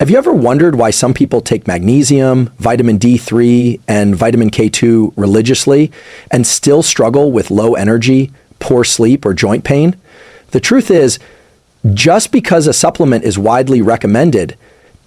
Have you ever wondered why some people take magnesium, vitamin D3, and vitamin K2 religiously and still struggle with low energy, poor sleep, or joint pain? The truth is, just because a supplement is widely recommended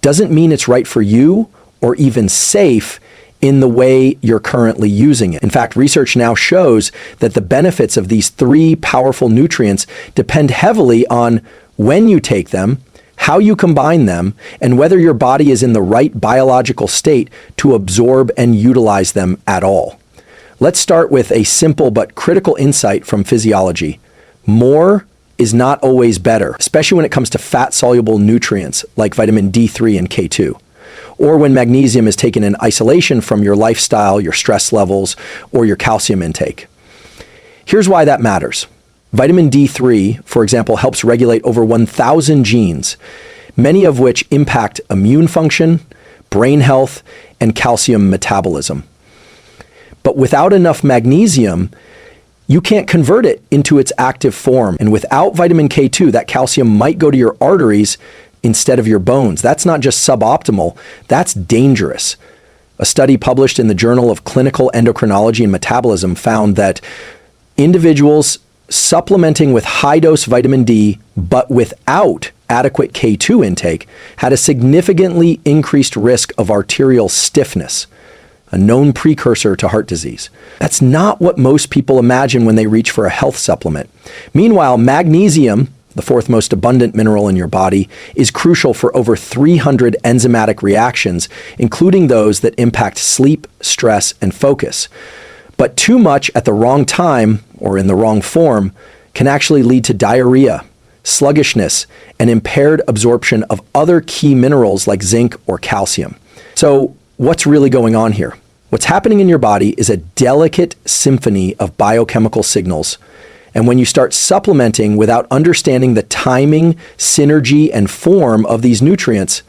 doesn't mean it's right for you or even safe in the way you're currently using it. In fact, research now shows that the benefits of these three powerful nutrients depend heavily on when you take them, how you combine them, and whether your body is in the right biological state to absorb and utilize them at all. Let's start with a simple but critical insight from physiology. More is not always better, especially when it comes to fat-soluble nutrients like vitamin D3 and K2, or when magnesium is taken in isolation from your lifestyle, your stress levels, or your calcium intake. Here's why that matters. Vitamin D3, for example, helps regulate over 1,000 genes, many of which impact immune function, brain health, and calcium metabolism. But without enough magnesium, you can't convert it into its active form. And without vitamin K2, that calcium might go to your arteries instead of your bones. That's not just suboptimal, that's dangerous. A study published in the Journal of Clinical Endocrinology and Metabolism found that individuals supplementing with high-dose vitamin D, but without adequate K2 intake, had a significantly increased risk of arterial stiffness, a known precursor to heart disease. That's not what most people imagine when they reach for a health supplement. Meanwhile, magnesium, the fourth most abundant mineral in your body, is crucial for over 300 enzymatic reactions, including those that impact sleep, stress, and focus. But too much at the wrong time, or in the wrong form, can actually lead to diarrhea, sluggishness, and impaired absorption of other key minerals like zinc or calcium. So what's really going on here? What's happening in your body is a delicate symphony of biochemical signals. And when you start supplementing without understanding the timing, synergy, and form of these nutrients,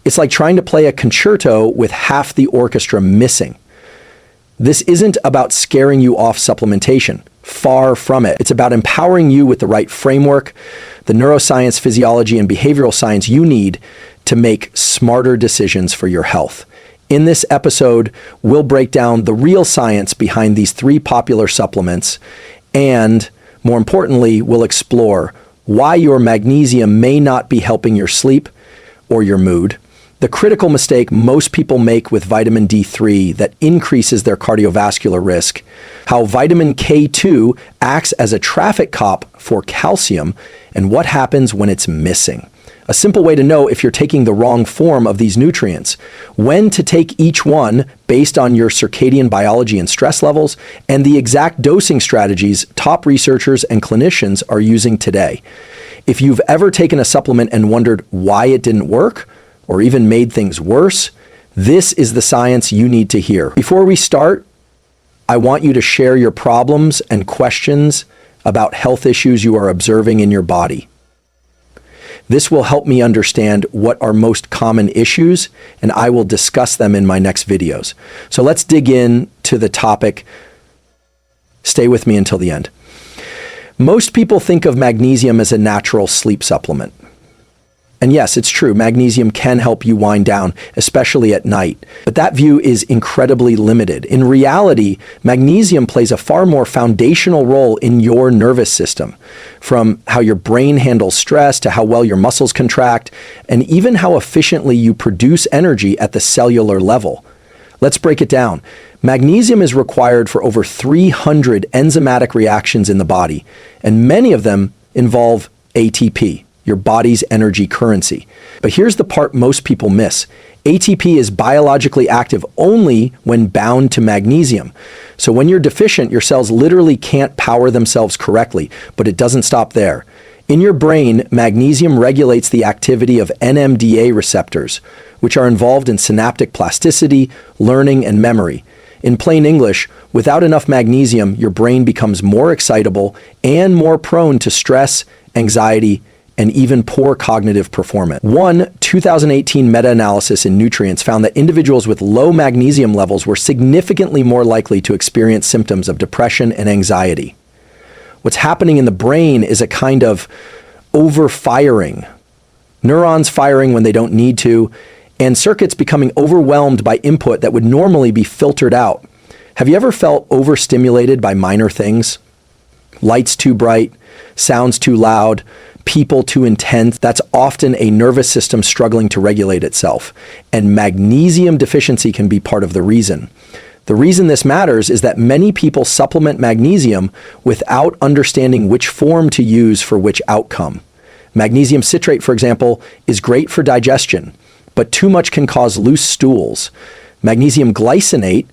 it's like trying to play a concerto with half the orchestra missing. This isn't about scaring you off supplementation. Far from it. It's about empowering you with the right framework, the neuroscience, physiology, and behavioral science you need to make smarter decisions for your health. In this episode, we'll break down the real science behind these three popular supplements, and more importantly, we'll explore why your magnesium may not be helping your sleep or your mood, the critical mistake most people make with vitamin D3 that increases their cardiovascular risk, how vitamin K2 acts as a traffic cop for calcium, and what happens when it's missing. A simple way to know if you're taking the wrong form of these nutrients, when to take each one based on your circadian biology and stress levels, and the exact dosing strategies top researchers and clinicians are using today. If you've ever taken a supplement and wondered why it didn't work, or even made things worse, this is the science you need to hear. Before we start, I want you to share your problems and questions about health issues you are observing in your body. This will help me understand what are most common issues, and I will discuss them in my next videos. So let's dig in to the topic. Stay with me until the end. Most people think of magnesium as a natural sleep supplement. And yes, it's true, magnesium can help you wind down, especially at night. But that view is incredibly limited. In reality, magnesium plays a far more foundational role in your nervous system, from how your brain handles stress to how well your muscles contract, and even how efficiently you produce energy at the cellular level. Let's break it down. Magnesium is required for over 300 enzymatic reactions in the body, and many of them involve ATP, your body's energy currency. But here's the part most people miss. ATP is biologically active only when bound to magnesium. So when you're deficient, your cells literally can't power themselves correctly, but it doesn't stop there. In your brain, magnesium regulates the activity of NMDA receptors, which are involved in synaptic plasticity, learning, and memory. In plain English, without enough magnesium, your brain becomes more excitable and more prone to stress, anxiety, and even poor cognitive performance. One 2018 meta-analysis in Nutrients found that individuals with low magnesium levels were significantly more likely to experience symptoms of depression and anxiety. What's happening in the brain is a kind of overfiring. neurons firing when they don't need to, and circuits becoming overwhelmed by input that would normally be filtered out. Have you ever felt overstimulated by minor things? Lights too bright, sounds too loud, people too intense. That's often a nervous system struggling to regulate itself. And magnesium deficiency can be part of the reason. The reason this matters is that many people supplement magnesium without understanding which form to use for which outcome. Magnesium citrate, for example, is great for digestion, but too much can cause loose stools. Magnesium glycinate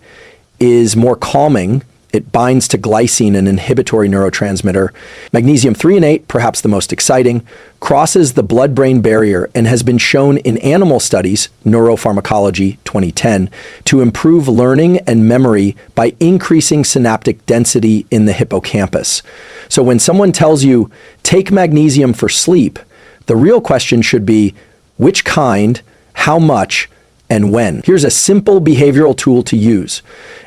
is more calming. It binds to glycine, an inhibitory neurotransmitter. Magnesium threonate, perhaps the most exciting, crosses the blood-brain barrier and has been shown in animal studies, Neuropharmacology 2010, to improve learning and memory by increasing synaptic density in the hippocampus. So when someone tells you, take magnesium for sleep, the real question should be, which kind, how much, and when? Here's a simple behavioral tool to use.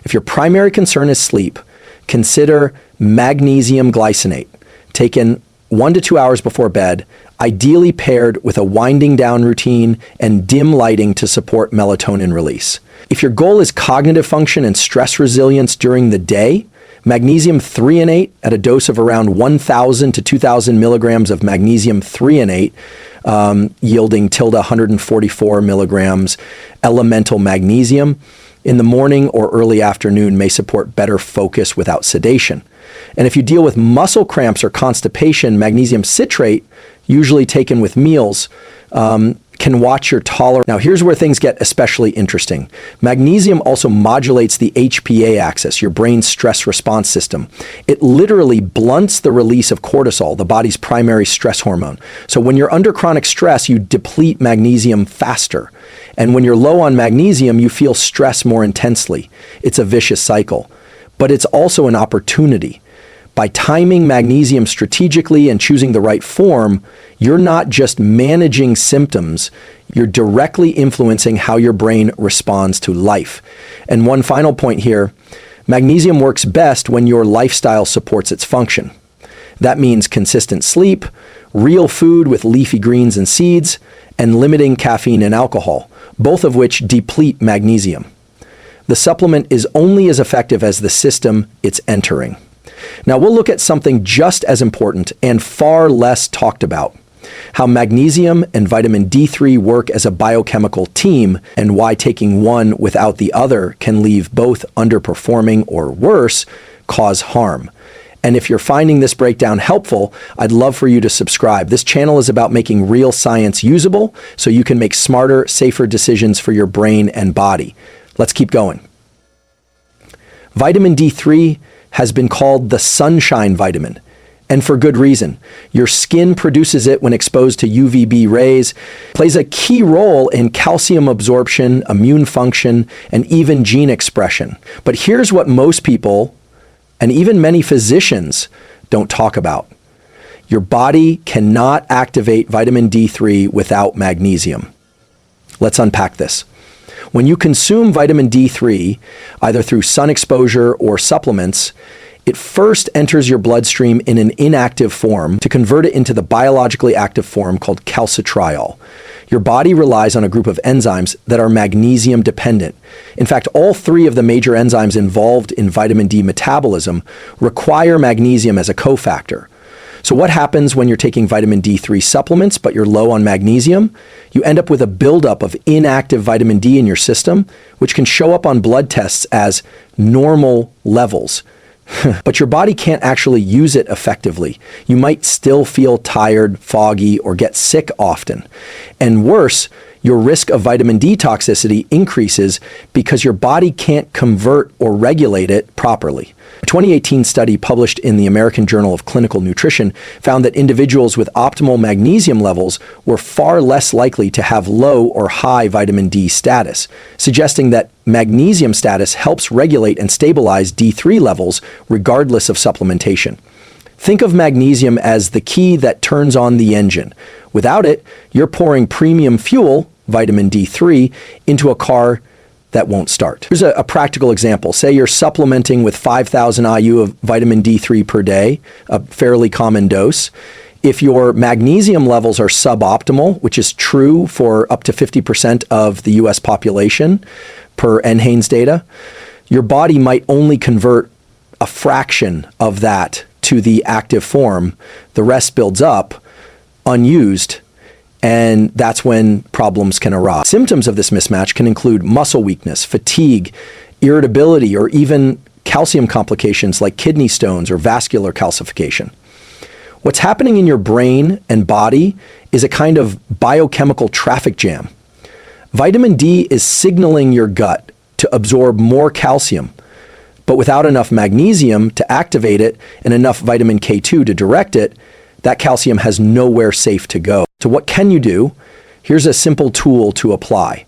If your primary concern is sleep, consider magnesium glycinate, taken 1 to 2 hours before bed, ideally paired with a winding down routine and dim lighting to support melatonin release. If your goal is cognitive function and stress resilience during the day, magnesium threonate at a dose of around 1,000 to 2,000 milligrams of magnesium threonate, yielding tilde 144 milligrams elemental magnesium in the morning or early afternoon may support better focus without sedation. And if you deal with muscle cramps or constipation, magnesium citrate, usually taken with meals, can watch your tolerance. Now, here's where things get especially interesting. Magnesium also modulates the HPA axis, your brain's stress response system. It literally blunts the release of cortisol, the body's primary stress hormone. So when you're under chronic stress, you deplete magnesium faster. And when you're low on magnesium, you feel stress more intensely. It's a vicious cycle. But it's also an opportunity. By timing magnesium strategically and choosing the right form, you're not just managing symptoms, you're directly influencing how your brain responds to life. And one final point here, magnesium works best when your lifestyle supports its function. That means consistent sleep, real food with leafy greens and seeds, and limiting caffeine and alcohol, both of which deplete magnesium. The supplement is only as effective as the system it's entering. Now we'll look at something just as important and far less talked about, how magnesium and vitamin D3 work as a biochemical team and why taking one without the other can leave both underperforming or worse, cause harm. And if you're finding this breakdown helpful, I'd love for you to subscribe. This channel is about making real science usable so you can make smarter, safer decisions for your brain and body. Let's keep going. Vitamin D3 has been called the sunshine vitamin, and for good reason. Your skin produces it when exposed to UVB rays, plays a key role in calcium absorption, immune function, and even gene expression. But here's what most people, and even many physicians, don't talk about. Your body cannot activate vitamin D3 without magnesium. Let's unpack this. When you consume vitamin D3, either through sun exposure or supplements, it first enters your bloodstream in an inactive form to convert it into the biologically active form called calcitriol. Your body relies on a group of enzymes that are magnesium dependent. In fact, all three of the major enzymes involved in vitamin D metabolism require magnesium as a cofactor. So what happens when you're taking vitamin D3 supplements, but you're low on magnesium? You end up with a buildup of inactive vitamin D in your system, which can show up on blood tests as normal levels. But your body can't actually use it effectively. You might still feel tired, foggy, or get sick often. And worse, your risk of vitamin D toxicity increases because your body can't convert or regulate it properly. A 2018 study published in the American Journal of Clinical Nutrition found that individuals with optimal magnesium levels were far less likely to have low or high vitamin D status, suggesting that magnesium status helps regulate and stabilize D3 levels regardless of supplementation. Think of magnesium as the key that turns on the engine. Without it, you're pouring premium fuel, vitamin D3, into a car that won't start. Here's a practical example. Say you're supplementing with 5,000 IU of vitamin D3 per day, a fairly common dose. If your magnesium levels are suboptimal, which is true for up to 50% of the US population per NHANES data, your body might only convert a fraction of that to the active form. The rest builds up unused, and that's when problems can arise. Symptoms of this mismatch can include muscle weakness, fatigue, irritability, or even calcium complications like kidney stones or vascular calcification. What's happening in your brain and body is a kind of biochemical traffic jam. Vitamin D is signaling your gut to absorb more calcium, but without enough magnesium to activate it and enough vitamin K2 to direct it, that calcium has nowhere safe to go. So what can you do? Here's a simple tool to apply.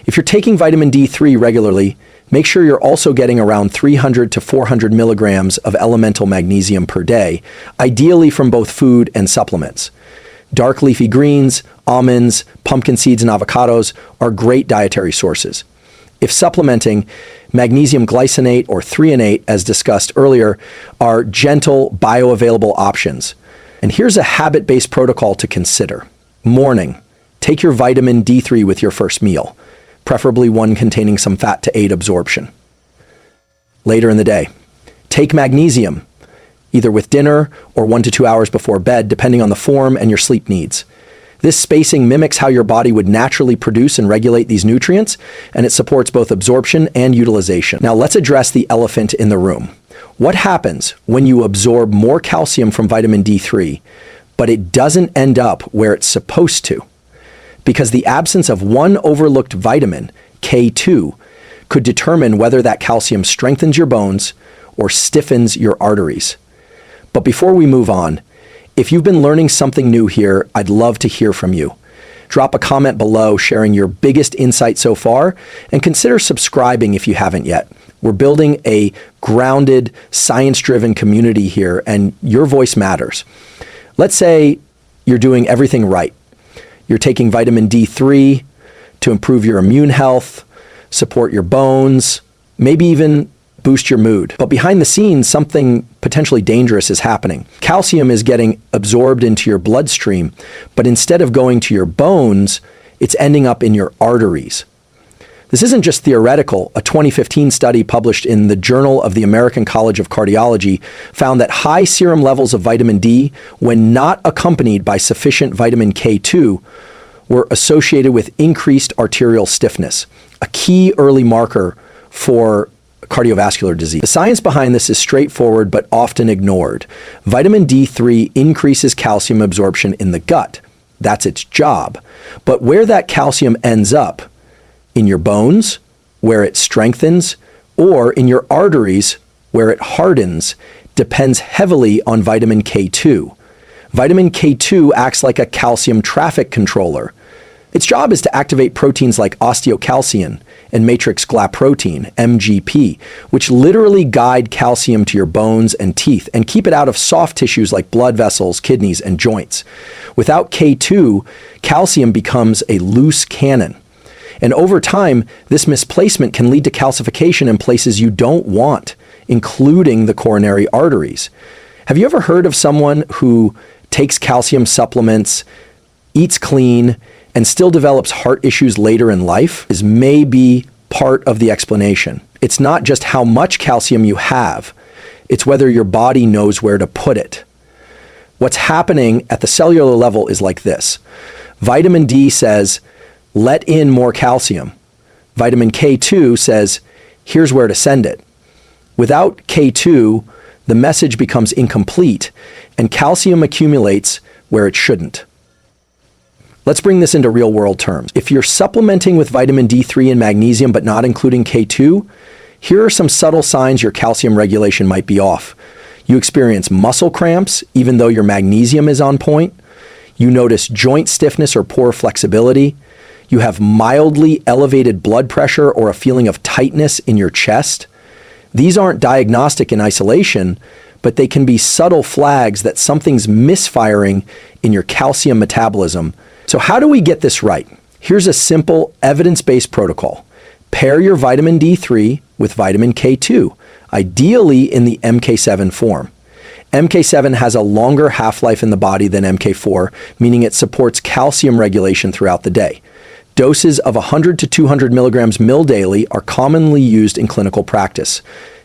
If you're taking vitamin D3 regularly, make sure you're also getting around 300 to 400 milligrams of elemental magnesium per day, ideally from both food and supplements. Dark leafy greens, almonds, pumpkin seeds, and avocados are great dietary sources. If supplementing, magnesium glycinate or threonate, as discussed earlier, are gentle, bioavailable options. And here's a habit-based protocol to consider. Morning, take your vitamin D3 with your first meal, preferably one containing some fat to aid absorption. Later in the day, take magnesium, either with dinner or 1 to 2 hours before bed, depending on the form and your sleep needs. This spacing mimics how your body would naturally produce and regulate these nutrients, and it supports both absorption and utilization. Now let's address the elephant in the room. What happens when you absorb more calcium from vitamin D3, but it doesn't end up where it's supposed to? Because the absence of one overlooked vitamin, K2, could determine whether that calcium strengthens your bones or stiffens your arteries. But before we move on, if you've been learning something new here, I'd love to hear from you. Drop a comment below sharing your biggest insight so far, and consider subscribing if you haven't yet. We're building a grounded, science-driven community here, and your voice matters. Let's say you're doing everything right. You're taking vitamin D3 to improve your immune health, support your bones, maybe even boost your mood. But behind the scenes, something potentially dangerous is happening. Calcium is getting absorbed into your bloodstream, but instead of going to your bones, it's ending up in your arteries. This isn't just theoretical. A 2015 study published in the Journal of the American College of Cardiology found that high serum levels of vitamin D, when not accompanied by sufficient vitamin K2, were associated with increased arterial stiffness, a key early marker for cardiovascular disease. The science behind this is straightforward but often ignored. Vitamin D3 increases calcium absorption in the gut. That's its job. But where that calcium ends up, in your bones, where it strengthens, or in your arteries, where it hardens, depends heavily on vitamin K2. Vitamin K2 acts like a calcium traffic controller. Its job is to activate proteins like osteocalcin and matrix glyprotein, MGP, which literally guide calcium to your bones and teeth and keep it out of soft tissues like blood vessels, kidneys, and joints. Without K2, calcium becomes a loose cannon. And over time, this misplacement can lead to calcification in places you don't want, including the coronary arteries. Have you ever heard of someone who takes calcium supplements, eats clean, and still develops heart issues later in life? Is maybe part of the explanation. It's not just how much calcium you have, it's whether your body knows where to put it. What's happening at the cellular level is like this. Vitamin D says, let in more calcium. Vitamin K2 says, here's where to send it. Without K2, the message becomes incomplete, and calcium accumulates where it shouldn't. Let's bring this into real-world terms. If you're supplementing with vitamin D3 and magnesium but not including K2, here are some subtle signs your calcium regulation might be off. You experience muscle cramps even though your magnesium is on point. You notice joint stiffness or poor flexibility. You have mildly elevated blood pressure or a feeling of tightness in your chest. These aren't diagnostic in isolation, but they can be subtle flags that something's misfiring in your calcium metabolism. So how do we get this right? Here's a simple evidence-based protocol. Pair your vitamin D3 with vitamin K2, ideally in the MK7 form. MK7 has a longer half-life in the body than MK4, meaning it supports calcium regulation throughout the day. Doses of 100 to 200 milligrams daily are commonly used in clinical practice.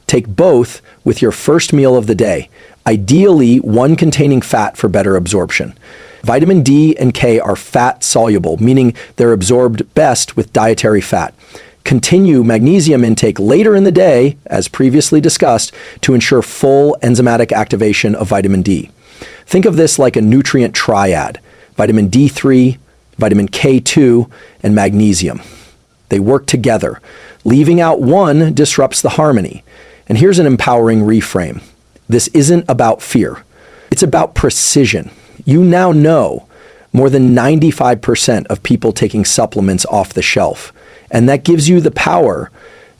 Take both with your first meal of the day, ideally one containing fat for better absorption. Vitamin D and K are fat soluble, meaning they're absorbed best with dietary fat. Continue magnesium intake later in the day, as previously discussed, to ensure full enzymatic activation of vitamin D. Think of this like a nutrient triad: vitamin D3, vitamin K2, and magnesium. They work together. Leaving out one disrupts the harmony. And here's an empowering reframe. This isn't about fear. It's about precision. You now know more than 95% of people taking supplements off the shelf. And that gives you the power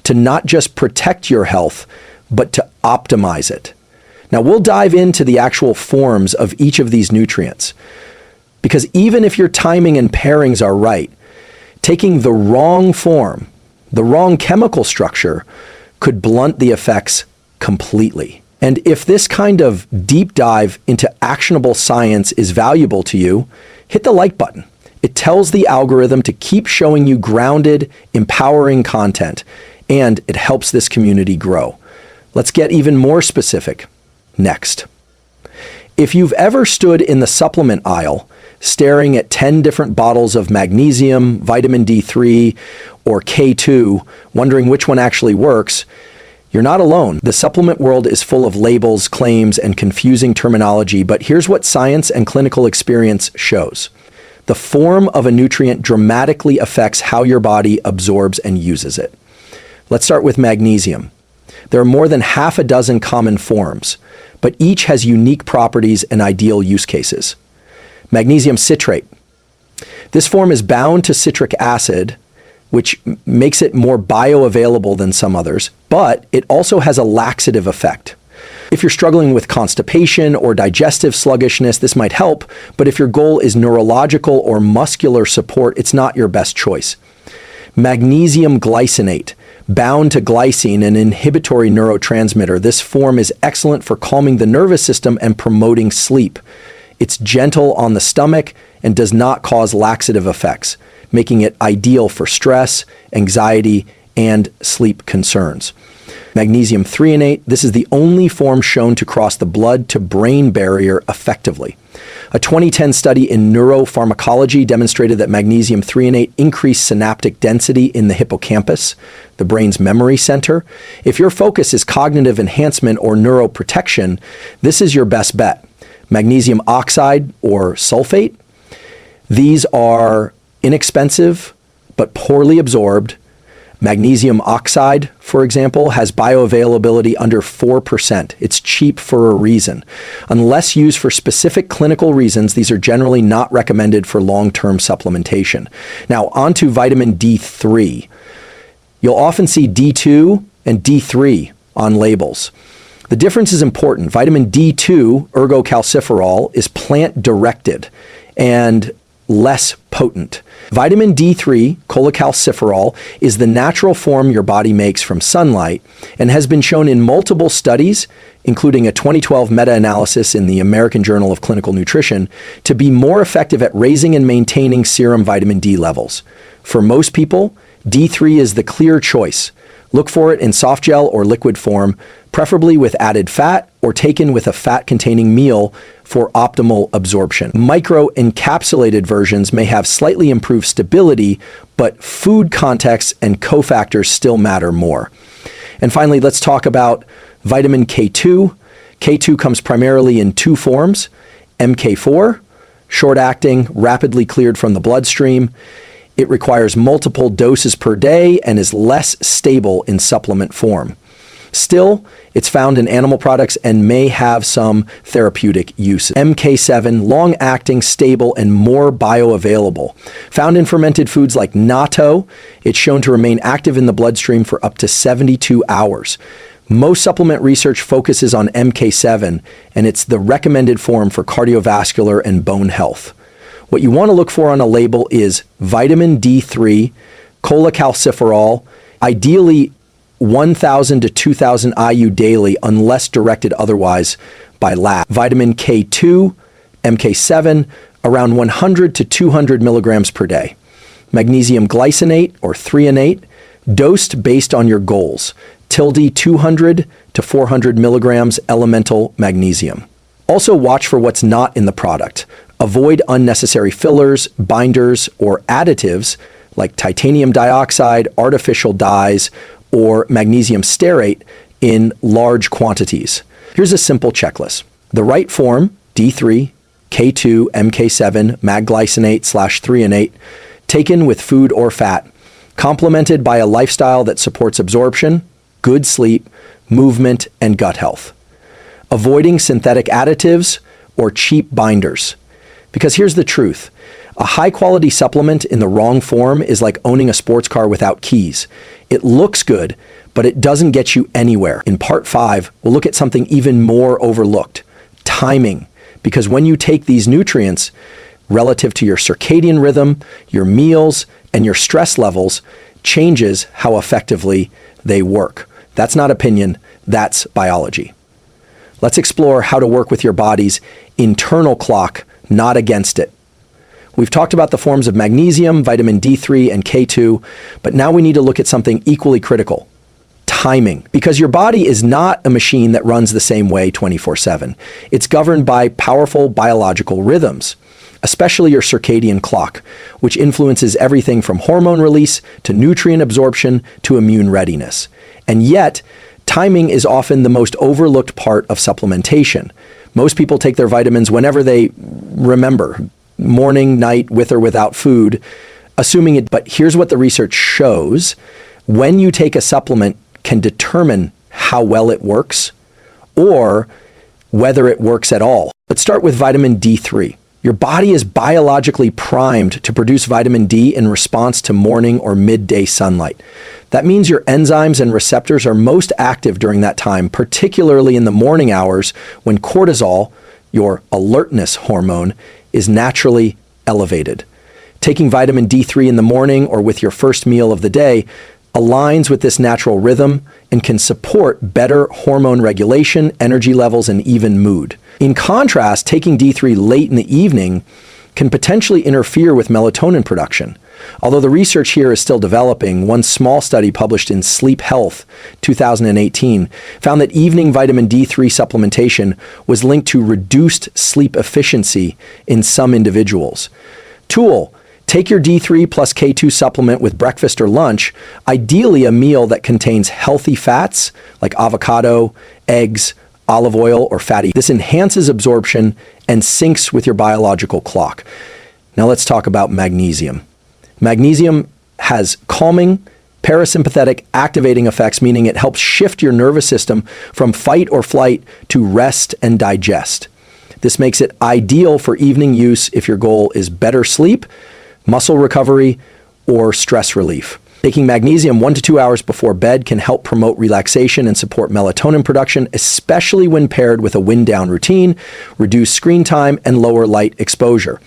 to not just protect your health, but to optimize it. Now, we'll dive into the actual forms of each of these nutrients, because even if your timing and pairings are right, taking the wrong form, the wrong chemical structure, could blunt the effects completely. And if this kind of deep dive into actionable science is valuable to you, hit the like button. It tells the algorithm to keep showing you grounded, empowering content, and it helps this community grow. Let's get even more specific next. If you've ever stood in the supplement aisle staring at 10 different bottles of magnesium, vitamin D3, or K2, wondering which one actually works, you're not alone. The supplement world is full of labels, claims, and confusing terminology, but here's what science and clinical experience shows. The form of a nutrient dramatically affects how your body absorbs and uses it. Let's start with magnesium. There are more than half a dozen common forms, but each has unique properties and ideal use cases. Magnesium citrate. This form is bound to citric acid, which makes it more bioavailable than some others, but it also has a laxative effect. If you're struggling with constipation or digestive sluggishness, this might help, but if your goal is neurological or muscular support, it's not your best choice. Magnesium glycinate, bound to glycine, an inhibitory neurotransmitter. This form is excellent for calming the nervous system and promoting sleep. It's gentle on the stomach and does not cause laxative effects, making it ideal for stress, anxiety, and sleep concerns. Magnesium threonate, this is the only form shown to cross the blood-to-brain barrier effectively. A 2010 study in neuropharmacology demonstrated that magnesium threonate increased synaptic density in the hippocampus, the brain's memory center. If your focus is cognitive enhancement or neuroprotection, this is your best bet. Magnesium oxide or sulfate, these are inexpensive but poorly absorbed. Magnesium oxide, for example, has bioavailability under 4%. It's cheap for a reason. Unless used for specific clinical reasons, these are generally not recommended for long-term supplementation. Now, on to vitamin D3. You'll often see D2 and D3 on labels. The difference is important. Vitamin D2, ergocalciferol, is plant-directed and less potent. Vitamin D3, cholecalciferol, is the natural form your body makes from sunlight and has been shown in multiple studies, including a 2012 meta-analysis in the American Journal of Clinical Nutrition, to be more effective at raising and maintaining serum vitamin D levels. For most people, D3 is the clear choice. Look for it in soft gel or liquid form, preferably with added fat or taken with a fat-containing meal for optimal absorption. Micro-encapsulated versions may have slightly improved stability, but food context and cofactors still matter more. And finally, let's talk about vitamin K2. K2 comes primarily in two forms: MK4, short-acting, rapidly cleared from the bloodstream. It requires multiple doses per day and is less stable in supplement form. Still, it's found in animal products and may have some therapeutic use. MK7, long-acting, stable, and more bioavailable. Found in fermented foods like natto, it's shown to remain active in the bloodstream for up to 72 hours. Most supplement research focuses on MK7, and it's the recommended form for cardiovascular and bone health. What you want to look for on a label is vitamin D3, cholecalciferol, ideally 1,000 to 2,000 IU daily unless directed otherwise by lab. Vitamin K2, MK7, around 100 to 200 milligrams per day. Magnesium glycinate or threonate, dosed based on your goals. Tilde 200 to 400 milligrams elemental magnesium. Also watch for what's not in the product. Avoid unnecessary fillers, binders, or additives like titanium dioxide, artificial dyes, or magnesium stearate in large quantities. Here's a simple checklist. The right form, D3, K2, MK7, magglycinate/threonate, taken with food or fat, complemented by a lifestyle that supports absorption, good sleep, movement, and gut health. Avoiding synthetic additives or cheap binders. Because here's the truth. A high-quality supplement in the wrong form is like owning a sports car without keys. It looks good, but it doesn't get you anywhere. In part 5, we'll look at something even more overlooked, timing. Because when you take these nutrients relative to your circadian rhythm, your meals, and your stress levels, changes how effectively they work. That's not opinion, that's biology. Let's explore how to work with your body's internal clock, not against it. We've talked about the forms of magnesium, vitamin D3, and K2, but now we need to look at something equally critical, timing. Because your body is not a machine that runs the same way 24/7. It's governed by powerful biological rhythms, especially your circadian clock, which influences everything from hormone release to nutrient absorption to immune readiness. And yet, timing is often the most overlooked part of supplementation. Most people take their vitamins whenever they remember, morning, night, with or without food, assuming it. But here's what the research shows. When you take a supplement can determine how well it works or whether it works at all. Let's start with vitamin D3. Your body is biologically primed to produce vitamin D in response to morning or midday sunlight. That means your enzymes and receptors are most active during that time, particularly in the morning hours when cortisol, your alertness hormone, is naturally elevated. Taking vitamin D3 in the morning or with your first meal of the day aligns with this natural rhythm and can support better hormone regulation, energy levels, and even mood. In contrast, taking D3 late in the evening can potentially interfere with melatonin production. Although the research here is still developing, one small study published in Sleep Health 2018 found that evening vitamin D3 supplementation was linked to reduced sleep efficiency in some individuals. Tool: take your D3 plus K2 supplement with breakfast or lunch, ideally a meal that contains healthy fats like avocado, eggs, olive oil, or fatty. This enhances absorption and syncs with your biological clock. Now let's talk about magnesium. Magnesium has calming, parasympathetic activating effects, meaning it helps shift your nervous system from fight or flight to rest and digest. This makes it ideal for evening use if your goal is better sleep, muscle recovery, or stress relief. Taking magnesium 1 to 2 hours before bed can help promote relaxation and support melatonin production, especially when paired with a wind-down routine, reduce screen time, and lower light exposure.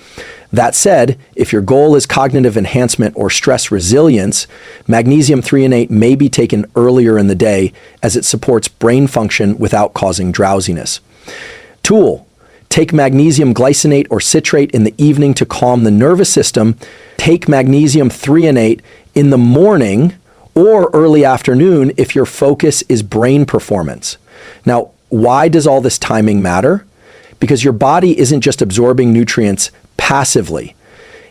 That said, if your goal is cognitive enhancement or stress resilience, magnesium threonate may be taken earlier in the day as it supports brain function without causing drowsiness. Tool: take magnesium glycinate or citrate in the evening to calm the nervous system. Take magnesium threonate in the morning or early afternoon if your focus is brain performance. Now, why does all this timing matter? Because your body isn't just absorbing nutrients passively.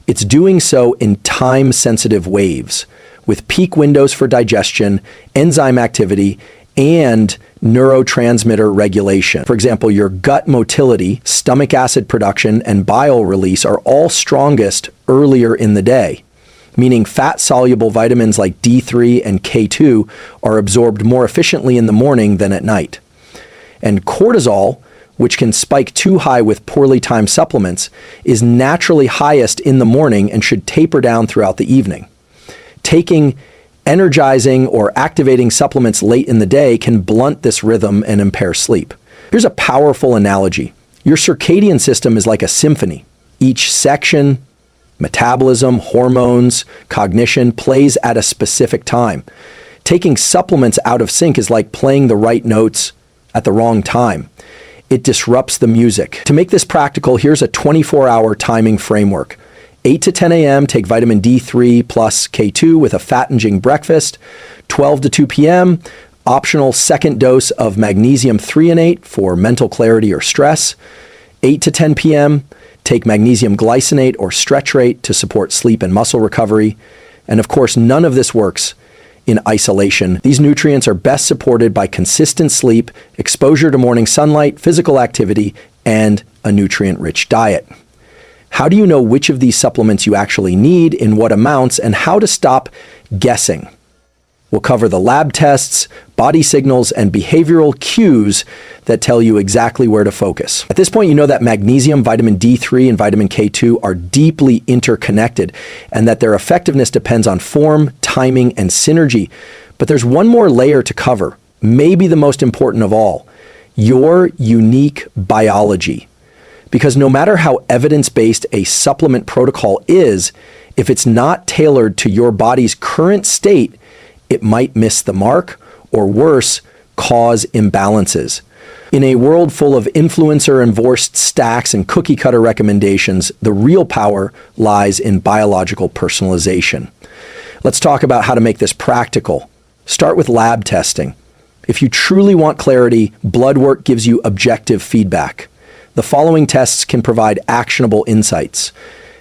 It's doing so in time-sensitive waves, with peak windows for digestion, enzyme activity, and neurotransmitter regulation. For example, your gut motility, stomach acid production, and bile release are all strongest earlier in the day, meaning fat-soluble vitamins like D3 and K2 are absorbed more efficiently in the morning than at night. And cortisol, which can spike too high with poorly timed supplements, is naturally highest in the morning and should taper down throughout the evening. Taking energizing or activating supplements late in the day can blunt this rhythm and impair sleep. Here's a powerful analogy. Your circadian system is like a symphony. Each section, metabolism, hormones, cognition, plays at a specific time. Taking supplements out of sync is like playing the right notes at the wrong time. It disrupts the music. To make this practical, here's a 24-hour timing framework. 8 to 10 a.m., take vitamin D3 plus K2 with a fat-inging breakfast. 12 to 2 p.m., optional second dose of magnesium threonate for mental clarity or stress. 8 to 10 p.m., take magnesium glycinate or stretch rate to support sleep and muscle recovery. And of course, none of this works in isolation. These nutrients are best supported by consistent sleep, exposure to morning sunlight, physical activity, and a nutrient-rich diet. How do you know which of these supplements you actually need, in what amounts, and how to stop guessing? We'll cover the lab tests, body signals, and behavioral cues that tell you exactly where to focus. At this point, you know that magnesium, vitamin D3, and vitamin K2 are deeply interconnected, and that their effectiveness depends on form, timing, and synergy. But there's one more layer to cover, maybe the most important of all: your unique biology. Because no matter how evidence-based a supplement protocol is, if it's not tailored to your body's current state, it might miss the mark, or worse, cause imbalances. In a world full of influencer-endorsed stacks and cookie-cutter recommendations, the real power lies in biological personalization. Let's talk about how to make this practical. Start with lab testing. If you truly want clarity, blood work gives you objective feedback. The following tests can provide actionable insights.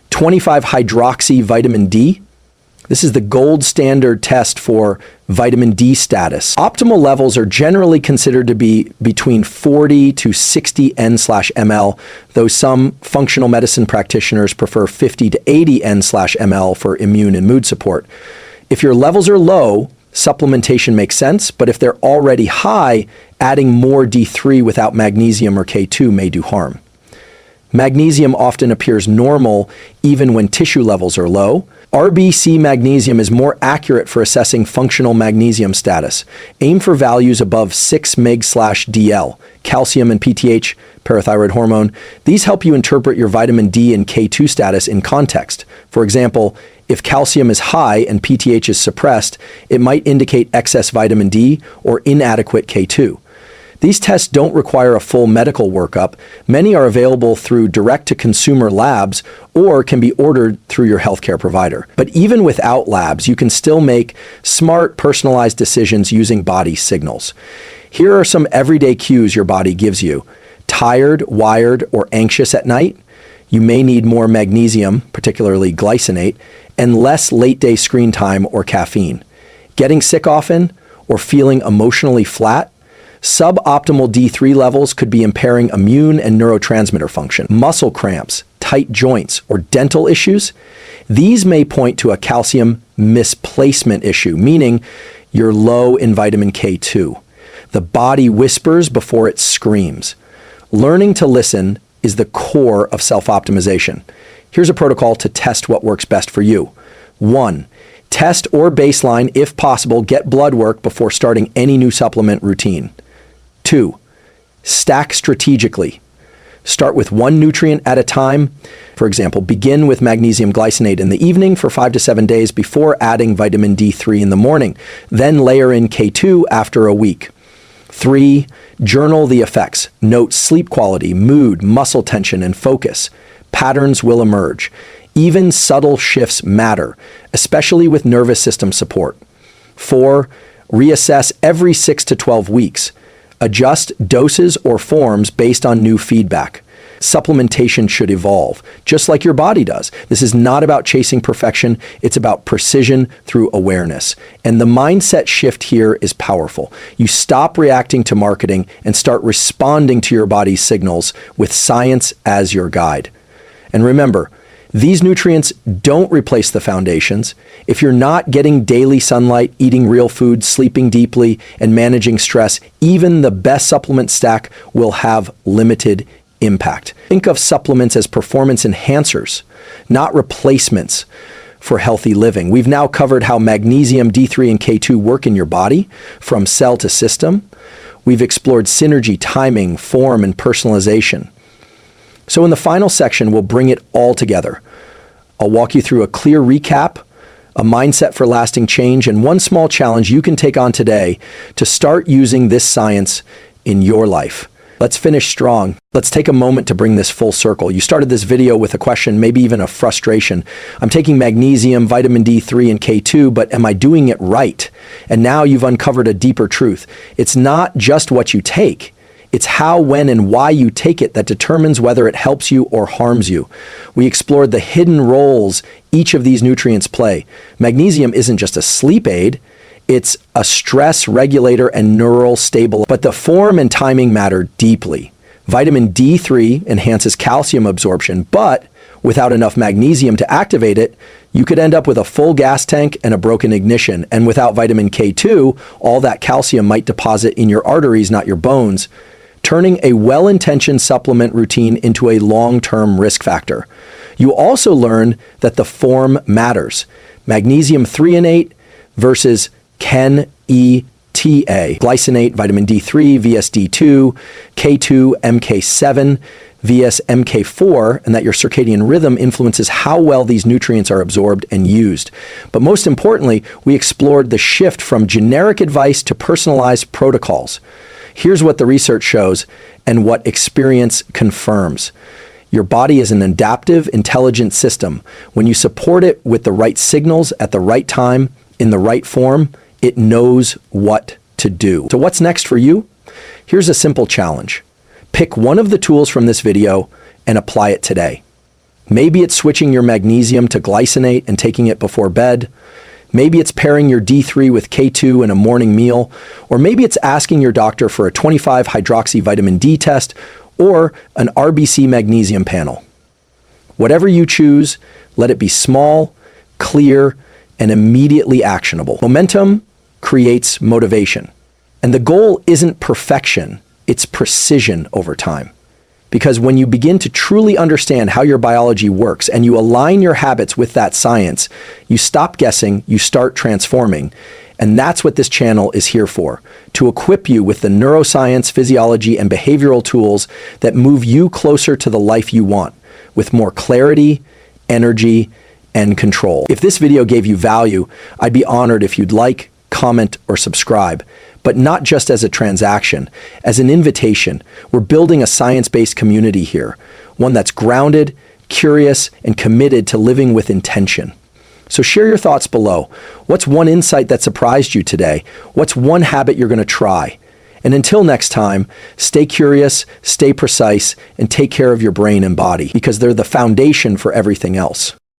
25-hydroxy vitamin D. This is the gold standard test for vitamin D status. Optimal levels are generally considered to be between 40 to 60 N/ml, though some functional medicine practitioners prefer 50 to 80 N/ml for immune and mood support. If your levels are low, supplementation makes sense, but if they're already high, adding more D3 without magnesium or K2 may do harm. Magnesium often appears normal even when tissue levels are low. RBC magnesium is more accurate for assessing functional magnesium status. Aim for values above 6 mg/dl. Calcium and PTH, parathyroid hormone, these help you interpret your vitamin D and K2 status in context. For example, if calcium is high and PTH is suppressed, it might indicate excess vitamin D or inadequate K2. These tests don't require a full medical workup. Many are available through direct-to-consumer labs or can be ordered through your healthcare provider. But even without labs, you can still make smart, personalized decisions using body signals. Here are some everyday cues your body gives you. Tired, wired, or anxious at night? You may need more magnesium, particularly glycinate, and less late-day screen time or caffeine. Getting sick often or feeling emotionally flat? Suboptimal D3 levels could be impairing immune and neurotransmitter function. Muscle cramps, tight joints, or dental issues? These may point to a calcium misplacement issue, meaning you're low in vitamin K2. The body whispers before it screams. Learning to listen is the core of self-optimization. Here's a protocol to test what works best for you. 1. Test or baseline, if possible, get blood work before starting any new supplement routine. 2. Stack strategically. Start with one nutrient at a time. For example, begin with magnesium glycinate in the evening for 5 to 7 days before adding vitamin D3 in the morning. Then layer in K2 after a week. 3. Journal the effects. Note sleep quality, mood, muscle tension, and focus. Patterns will emerge. Even subtle shifts matter, especially with nervous system support. 4. Reassess every 6 to 12 weeks. Adjust doses or forms based on new feedback. Supplementation should evolve, just like your body does. This is not about chasing perfection, it's about precision through awareness. And the mindset shift here is powerful. You stop reacting to marketing and start responding to your body's signals with science as your guide. And remember, these nutrients don't replace the foundations. If you're not getting daily sunlight, eating real food, sleeping deeply, and managing stress, even the best supplement stack will have limited impact. Think of supplements as performance enhancers, not replacements for healthy living. We've now covered how magnesium, D3, and K2 work in your body, from cell to system. We've explored synergy, timing, form, and personalization. So in the final section, we'll bring it all together. I'll walk you through a clear recap a mindset for lasting change, and one small challenge you can take on today to start using this science in your life. Let's finish strong. Let's take a moment to bring this full circle. You started this video with a question, maybe even a frustration. I'm taking magnesium, vitamin D3, and K2, but am I doing it right? And now you've uncovered a deeper truth. It's not just what you take. It's how, when, and why you take it that determines whether it helps you or harms you. We explored the hidden roles each of these nutrients play. Magnesium isn't just a sleep aid. It's a stress regulator and neural stabilizer, but the form and timing matter deeply. Vitamin D3 enhances calcium absorption, but without enough magnesium to activate it, you could end up with a full gas tank and a broken ignition. And without vitamin K2, all that calcium might deposit in your arteries, not your bones, turning a well-intentioned supplement routine into a long-term risk factor. You also learn that the form matters. Magnesium threonate versus Ken-ETA, glycinate, vitamin D3, VSD2, K2, MK7, vs MK4, and that your circadian rhythm influences how well these nutrients are absorbed and used. But most importantly, we explored the shift from generic advice to personalized protocols. Here's what the research shows and what experience confirms. Your body is an adaptive, intelligent system. When you support it with the right signals at the right time, in the right form, it knows what to do. So what's next for you? Here's a simple challenge. Pick one of the tools from this video and apply it today. Maybe it's switching your magnesium to glycinate and taking it before bed. Maybe it's pairing your D3 with K2 in a morning meal. Or maybe it's asking your doctor for a 25-hydroxy vitamin D test or an RBC magnesium panel. Whatever you choose, let it be small, clear, and immediately actionable. Momentum creates motivation. And the goal isn't perfection, it's precision over time. Because when you begin to truly understand how your biology works and you align your habits with that science, you stop guessing, you start transforming. And that's what this channel is here for, to equip you with the neuroscience, physiology, and behavioral tools that move you closer to the life you want, with more clarity, energy, and control. If this video gave you value, I'd be honored if you'd like, comment, or subscribe. But not just as a transaction, as an invitation. We're building a science-based community here, one that's grounded, curious, and committed to living with intention. So share your thoughts below. What's one insight that surprised you today? What's one habit you're going to try? And until next time, stay curious, stay precise, and take care of your brain and body, because they're the foundation for everything else.